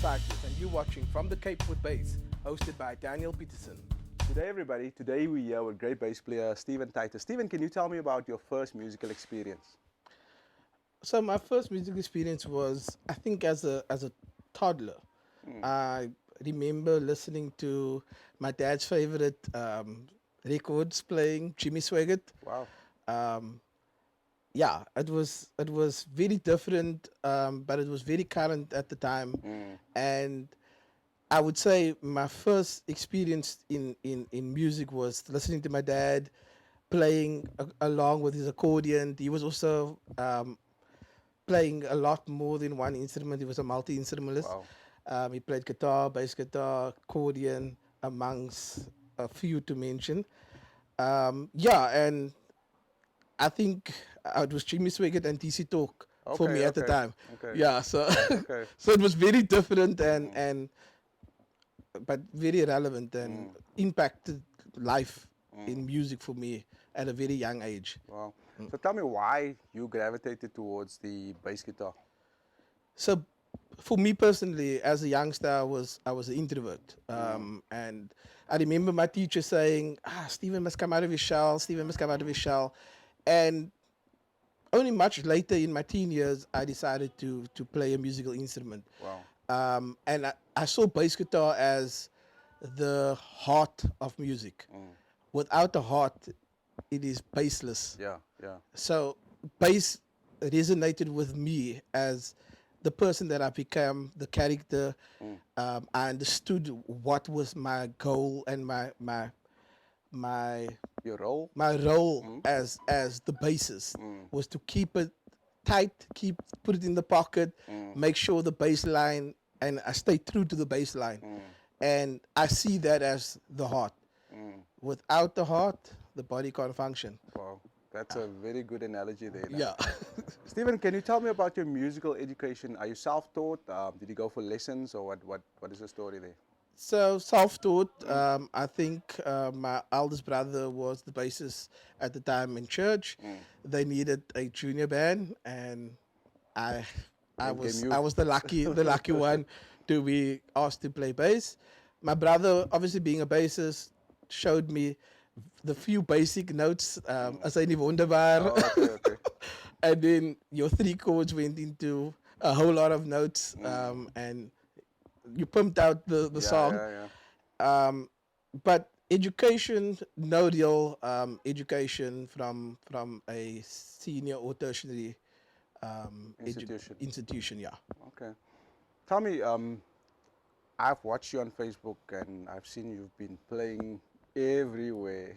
Titus, and you're watching From the Cape with Bass, hosted by Daniel Peterson. Today, everybody, today we're here with great bass player Titus. Stephen, can you tell me about your first musical experience? So my first music experience was, I think, as a toddler. I remember listening to my dad's favorite records playing, Jimmy Swaggart. Wow. Um, yeah, it was very different, but it was very current at the time, and I would say my first experience in music was listening to my dad playing along with his accordion. He was also playing a lot more than one instrument. He was a multi instrumentalist. Wow. He played guitar, bass guitar, accordion, amongst a few to mention. Yeah, and I think it was Jimmy Swaggart and DC Talk for Okay, me at the okay, time. okay, Yeah, so okay. so it was very different and but very relevant and impacted life in music for me at a very young age. Wow. So tell me why you gravitated towards the bass guitar. So for me personally, as a youngster, I was an introvert, and I remember my teacher saying, Stephen must come out of his shell. Stephen must come out of his shell," and only much later in my teen years, I decided to play a musical instrument. Wow. And I saw bass guitar as the heart of music. Without the heart, it is bassless. Yeah, yeah. So bass resonated with me as the person that I became, the character. I understood what was my goal and my Your role? my role as the bassist was to keep it tight, put it in the pocket, make sure the bass line, and I stay true to the bass line. And I see that as the heart. Without the heart, the body can't function. Wow. That's a very good analogy there. Yeah. Stephen, can you tell me about your musical education? Are you self-taught? Did you go for lessons, or what is the story there? So self-taught. I think my eldest brother was the bassist at the time in church. They needed a junior band, and I, I Then came was you. I was the lucky one to be asked to play bass. My brother, obviously being a bassist, showed me the few basic notes, as I wonderbaar. Oh, okay, okay. And then your three chords went into a whole lot of notes, and you pumped out the Yeah, song. yeah, yeah. But education, no real education from a senior or tertiary Institution. institution. Yeah. Okay. Tell me, I've watched you on Facebook and I've seen you've been playing everywhere.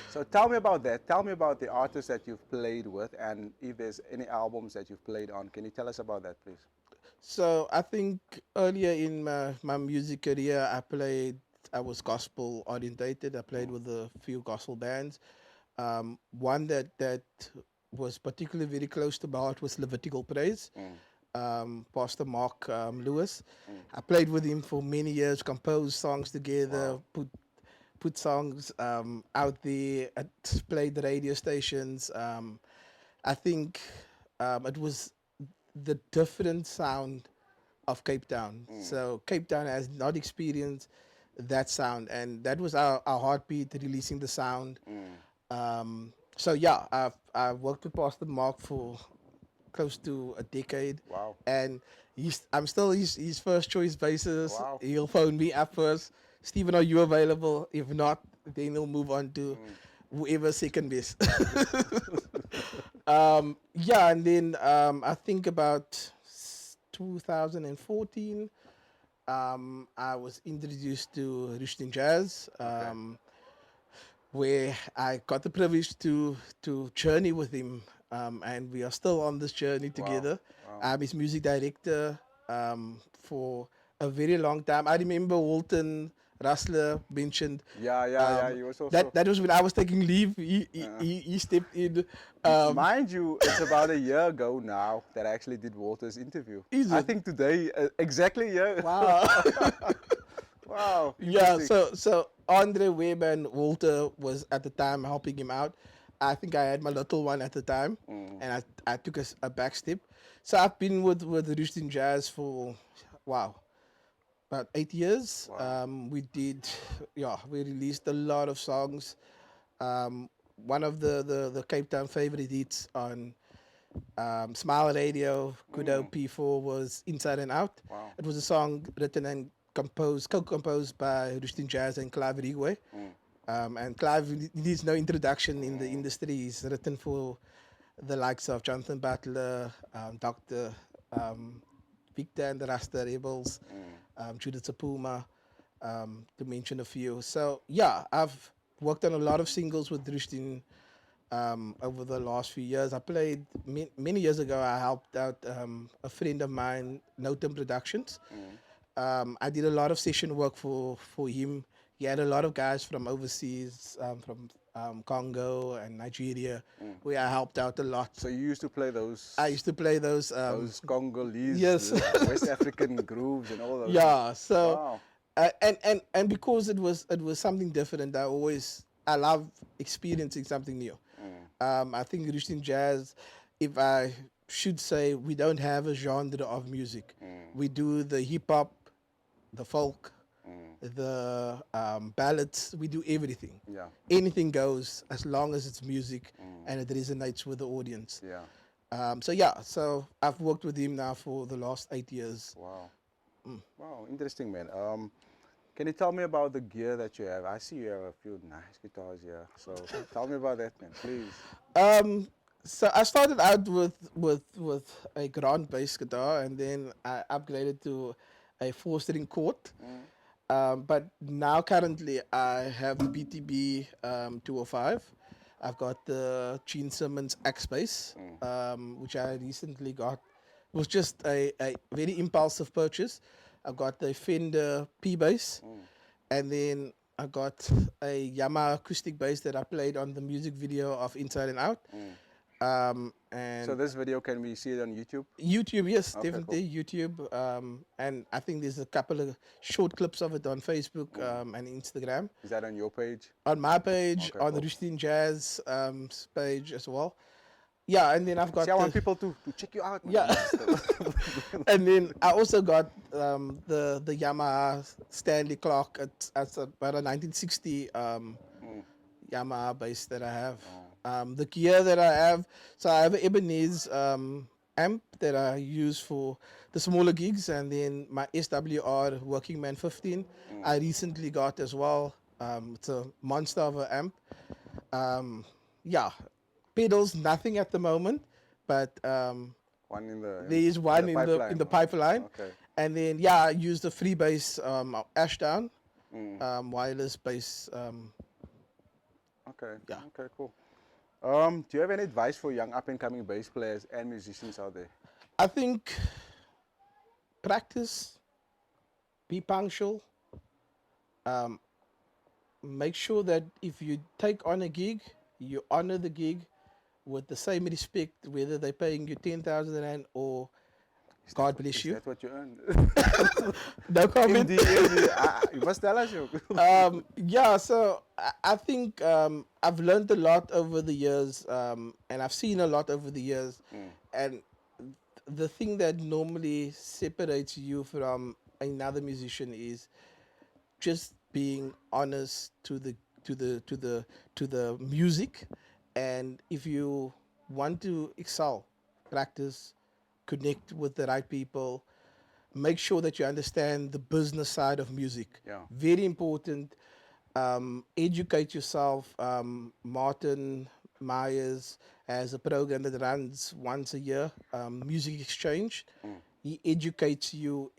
So tell me about that. Tell me about the artists that you've played with, and if there's any albums that you've played on. Can you tell us about that, please? So I think earlier in my music career, I was gospel orientated. I played with a few gospel bands. One that was particularly very close to my heart was Levitical Praise. Pastor Mark Lewis. I played with him for many years, composed songs together, put songs out there, played the radio stations. I think it was the different sound of Cape Town. So Cape Town has not experienced that sound, and that was our heartbeat, releasing the sound. So yeah, I've worked with Pastor Mark for close to a decade, Wow. and I'm still his first choice bassist. Wow. He'll phone me up first. Stephen, are you available? If not, then he'll move on to whoever second best. Yeah, and then I think about 2014, I was introduced to Rushton Jazz, where I got the privilege to journey with him, and we are still on this journey together. I'm his music director for a very long time. I remember Walton Russler mentioned Yeah, yeah, yeah. You was also. that was when I was taking leave. He stepped in. Mind you, it's about a year ago now that I actually did Walter's interview. Is I it? think today, exactly a year. Wow. Wow. Yeah, Interesting. so Andre Webb and Walter was at the time helping him out. I think I had my little one at the time, and I took a back step. So I've been with Rushton Jazz for wow, about 8 years. Wow. We did, yeah, we released a lot of songs. One of the Cape Town favorite hits on Smile Radio, Good Mm. Old P4 was Inside and Out. Wow. It was a song written and composed, co-composed by Rustin Jazz and Clive Rigwe. Mm. And Clive needs no introduction in the industry. He's written for the likes of Jonathan Butler, Dr. Um, Victor and the Rasta Rebels, Mm. Judith Sapuma, to mention a few. So, yeah, I've worked on a lot of singles with Rustin over the last few years. I played many years ago. I helped out a friend of mine, Notem Productions. Mm. I did a lot of session work for him. He had a lot of guys from overseas, from Congo and Nigeria, Mm. where I helped out a lot. So you used to play I used to play those. those Congolese, Yes, West African grooves and all those things. yeah. So, Wow. and because it was something different, I love experiencing something new. Mm. I think Christian jazz, if I should say, we don't have a genre of music. Mm. We do the hip hop, the folk, Mm. the ballads. We do everything. Yeah. Anything goes as long as it's music Mm. and it resonates with the audience. Yeah. So yeah, so I've worked with him now for the last 8 years. Wow. Mm. Wow. Interesting, man. Can you tell me about the gear that you have? I see you have a few nice guitars here. So tell me about that, man, please. Um, so I started out with a grand bass guitar, and then I upgraded to a four-string chord. Mm. But now currently I have the BTB 205. I've got the Gene Simmons X bass, which I recently got. It was just a very impulsive purchase. I got the Fender P bass, and then I got a Yamaha acoustic bass that I played on the music video of Inside and Out. And So this video, can we see it on YouTube? YouTube, yes, Okay, definitely YouTube. And I think there's a couple of short clips of it on Facebook and Instagram. Is that on your page? On my page, Okay, on the cool. Rustin Jazz page as well. Yeah, and then I've got See, I want people to check you out, man. yeah, and then I also got the Yamaha Stanley clock. It's about a 1960 Yamaha bass that I have. The gear that I have, so I have an Ebenezer amp that I use for the smaller gigs, and then my SWR Working Man 15 I recently got as well. It's a monster of an amp. Yeah, pedals, nothing at the moment, but One in the there is one in the pipeline. Okay. And then yeah, I use the free bass Ashdown Mm. wireless bass. Okay. Yeah. Okay. Cool. Do you have any advice for young up and coming bass players and musicians out there? I think practice, be punctual. Make sure that if you take on a gig, you honor the gig with the same respect, whether they're paying you 10,000 rand or God bless Is you. that what you earn? No comment. You must tell us. Yeah, so I think I've learned a lot over the years, and I've seen a lot over the years. And the thing that normally separates you from another musician is just being honest to the music. And if you want to excel, practice, connect with the right people, make sure that you understand the business side of music. Yeah. Very important. Educate yourself. Martin Myers has a program that runs once a year, Music Exchange. He educates you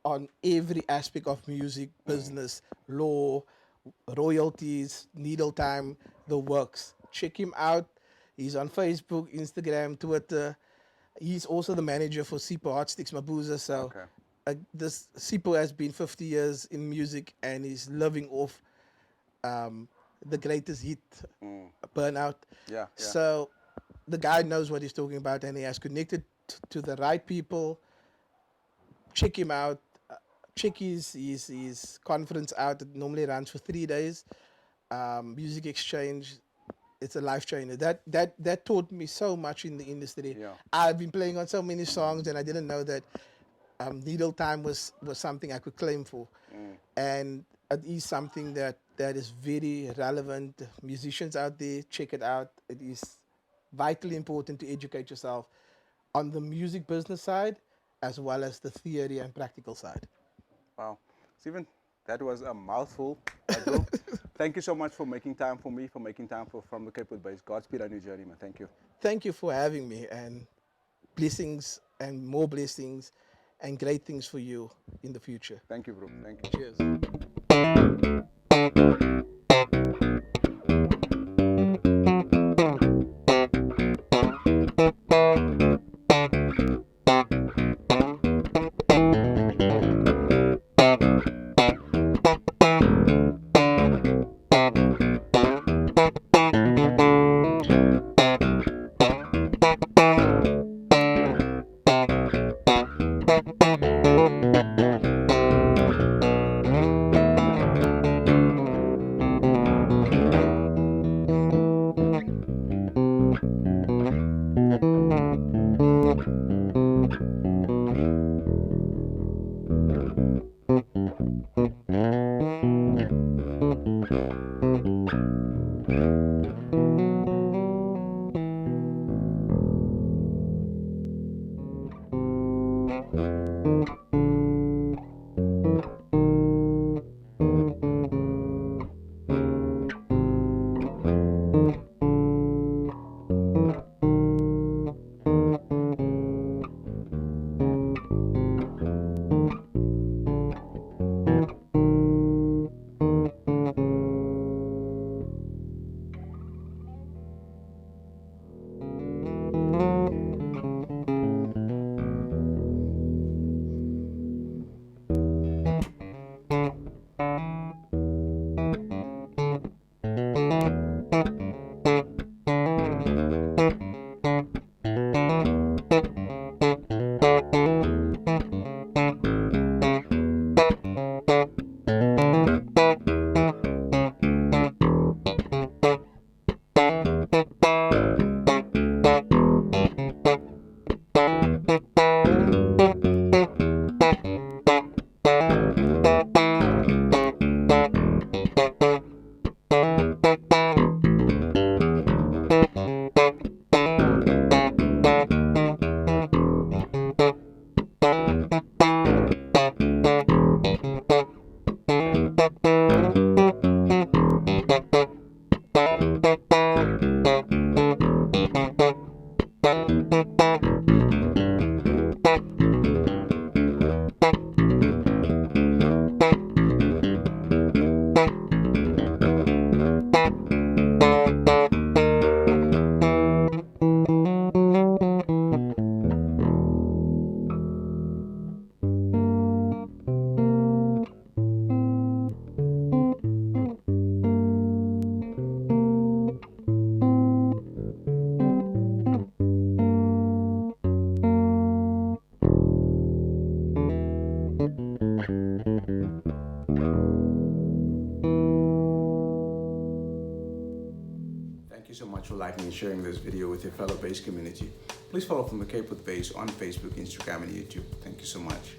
on every aspect of music, business, law, royalties, needle time, the works. Check him out. He's on Facebook, Instagram, Twitter. He's also the manager for Sipo Heartsticks Mabuza. So Okay. this Sipo has been 50 years in music and he's living off the greatest hit, Burnout. Yeah. So the guy knows what he's talking about and he has connected to the right people. Check him out. Check his conference out. It normally runs for 3 days. Music Exchange. It's a life changer. That taught me so much in the industry. Yeah. I've been playing on so many songs and I didn't know that needle time was something I could claim for, and it is something that is very relevant. Musicians out there, check it out. It is vitally important to educate yourself on the music business side as well as the theory and practical side. Wow. Stephen, that was a mouthful. But bro, thank you so much for making time for me, for making time for From the Cape with Base. Godspeed on your journey, man. Thank you. Thank you for having me, and blessings and more blessings and great things for you in the future. Thank you, bro. Thank you. Cheers. Thank you so much for liking and sharing this video with your fellow bass community. Please follow From the Cape with Bass on Facebook, Instagram, and YouTube. Thank you so much.